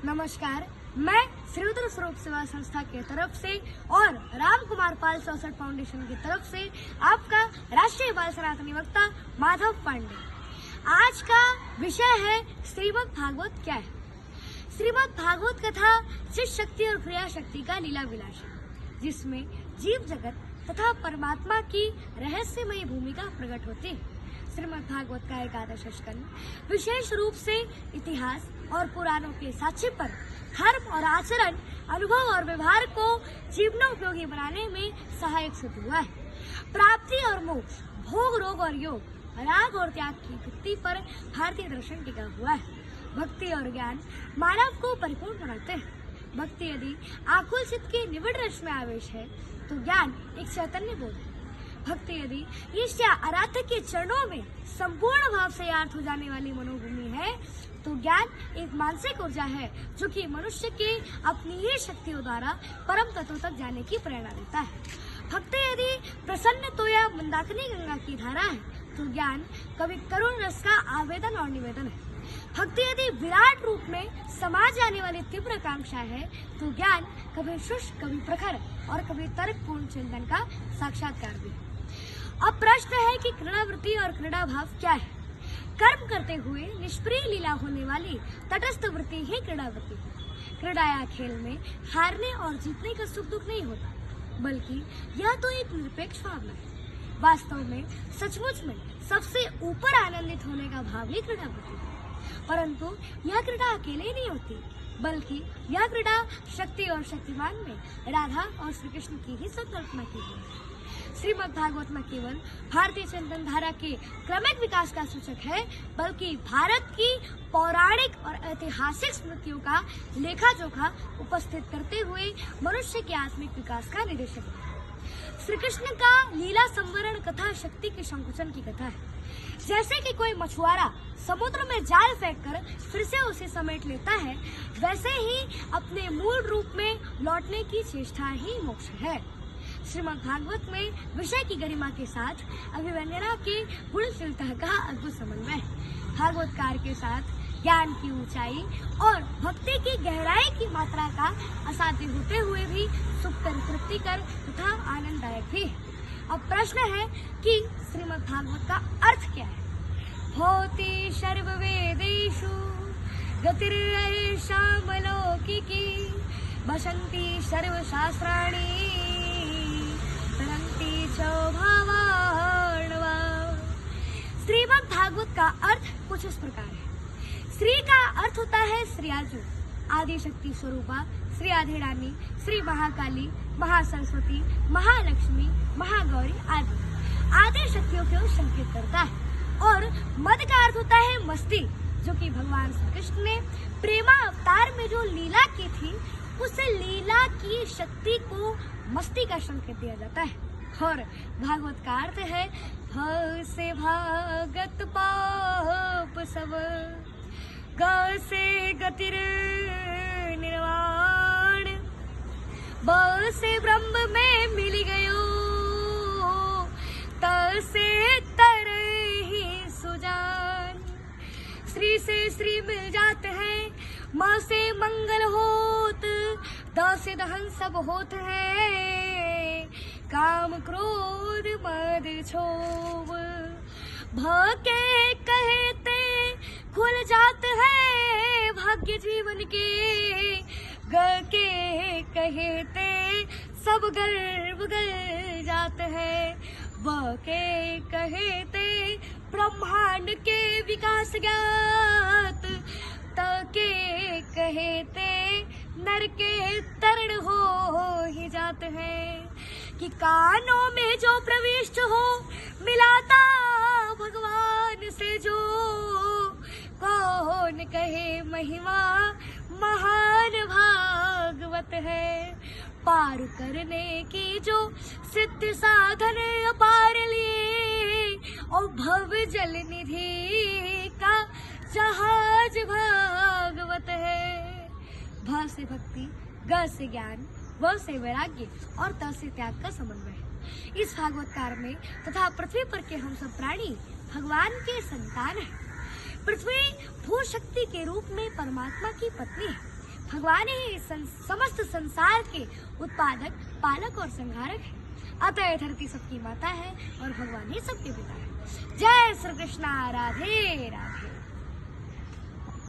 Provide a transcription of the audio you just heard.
नमस्कार, मैं श्रीरुद्र स्वरूप सेवा संस्था के तरफ से और राम कुमार पाल 64 फाउंडेशन की तरफ से आपका राष्ट्रीय बाल सनातनी वक्ता माधव पांडे। आज का विषय है श्रीमद् भागवत क्या है। श्रीमद् भागवत कथा चित शक्ति और क्रिया शक्ति का लीला विलास है, जिसमें जीव जगत तथा परमात्मा की रहस्यमयी भूमिका प्रकट होती है। श्रीमद् भागवत का 11 स्कंद विशेष रूप से इतिहास और पुराणों के साक्ष्य पर धर्म और आचरण, अनुभव और व्यवहार को जीवनोपयोगी बनाने में सहायक सिद्ध हुआ है। प्राप्ति और मोक्ष, भोग रोग और योग, राग और त्याग की भित्ति पर भारतीय दर्शन टिका हुआ है। भक्ति और ज्ञान मानव को परिपूर्ण बनाते हैं। भक्ति यदि आकुल चित्त के निविड़ रस में आवेश है तो ज्ञान एक चैतन्य बोध है। भक्ति यदि ईश या आराध्य के चरणों में संपूर्ण भाव से यार्थ हो जाने वाली मनोभूमि है तो ज्ञान एक मानसिक ऊर्जा है जो कि मनुष्य के अपनी ही शक्तियों द्वारा परम तत्व तक जाने की प्रेरणा देता है। भक्ति यदि प्रसन्न तो या मंदाकिनी गंगा की धारा है तो ज्ञान कभी करुण रस का आवेदन और निवेदन है। भक्ति यदि विराट रूप में समा जाने वाली तीव्र आकांक्षा है तो ज्ञान कभी शुष्क, कभी प्रखर और कभी तर्कपूर्ण चिंतन का साक्षात्कार भी है। अब प्रश्न है कि क्रीड़ावृत्ति और क्रीड़ा भाव क्या है। कर्म करते हुए निष्प्रिय लीला होने वाली तटस्थ वृत्ति ही क्रीड़ावृत्ति है। क्रीड़ा या खेल में हारने और जीतने का सुख दुख नहीं होता, बल्कि यह तो एक निरपेक्ष भावना है। वास्तव में सचमुच में सबसे ऊपर आनंदित होने का भाव ही क्रीड़ावृत्ति है। परंतु यह क्रीड़ा अकेले नहीं होती, बल्कि यह क्रीड़ा शक्ति और शक्तिमान में राधा और श्री कृष्ण की ही संकल्पना की गई है। श्रीमद् भागवत न केवल भारतीय चिंतन धारा के क्रमिक विकास का सूचक है, बल्कि भारत की पौराणिक और ऐतिहासिक स्मृतियों का लेखा जोखा उपस्थित करते हुए मनुष्य के आत्मिक विकास का निदेशक है। श्री कृष्ण का लीला संवरण कथा शक्ति के संकुचन की कथा है। जैसे कि कोई मछुआरा समुद्र में जाल फेंककर फिर से उसे समेट लेता है, वैसे ही अपने मूल रूप में लौटने की चेष्टा ही मोक्ष है। श्रीमद् भागवत में विषय की गरिमा के साथ अभिव्यंजना के गुणशीलता का अद्भुत समन्वय है। भागवतकार के साथ ज्ञान की ऊंचाई और भक्ति की गहराई की मात्रा का असाध्य होते हुए भी सुखकर, तृप्तिकर तथा आनंददायक भी है। अब प्रश्न है कि श्रीमद् भागवत का अर्थ क्या है। भौति सर्ववेदेषु गतिर्यैषां लौकिकी वसन्ति सर्वशास्त्राणि तरन्ति च भावार्णवा। श्रीमद् भागवत का अर्थ कुछ इस प्रकार है। श्री का अर्थ होता है श्रीयाजु, आदि शक्ति स्वरूपा, श्री आधिरानी, श्री महाकाली, महासरस्वती, महालक्ष्मी, महागौरी आदि आदि शक्तियों को संकेत करता है। और मद का अर्थ होता है मस्ती, जो कि भगवान श्री कृष्ण ने प्रेमा अवतार में जो लीला की थी उस लीला की शक्ति को मस्ती का संकेत दिया जाता है। और भागवत का अर्थ है भ से भागत पाप सब, ग से गतिर निर्वाण, ब से ब्रह्म में मिल गयो, त से तर ही सुजान। श्री से श्री मिल जाते हैं, माँ से मंगल होत, द से दहन सब होत है, काम क्रोध मद क्षोभ, भ के कहते खुल जाते हैं भाग्य जीवन के, ग के कहते सब गर्व गल जाते हैं, व के कहते ब्रह्मांड के विकास ज्ञात, त के कहते नर के तरण हो ही जाते हैं, कि कानों में जो प्रविष्ट हो मिलाता भगवान से जो, कौन कहे महिमा महान भागवत है, पार करने की जो सिद्ध साधन अपार लिए, और भव जल निधि का जहाज भागवत है। भ से भक्ति, ग से ज्ञान, व से वैराग्य और त से त्याग का समन्वय है। इस भागवतकार में तथा पृथ्वी पर के हम सब प्राणी भगवान के संतान हैं। पृथ्वी भू शक्ति के रूप में परमात्मा की पत्नी है। भगवान ही इस समस्त संसार के उत्पादक, पालक और संहारक है। अतः ये धरती सबकी माता है और भगवान ही सबके पिता है। जय श्री कृष्णा। राधे राधे।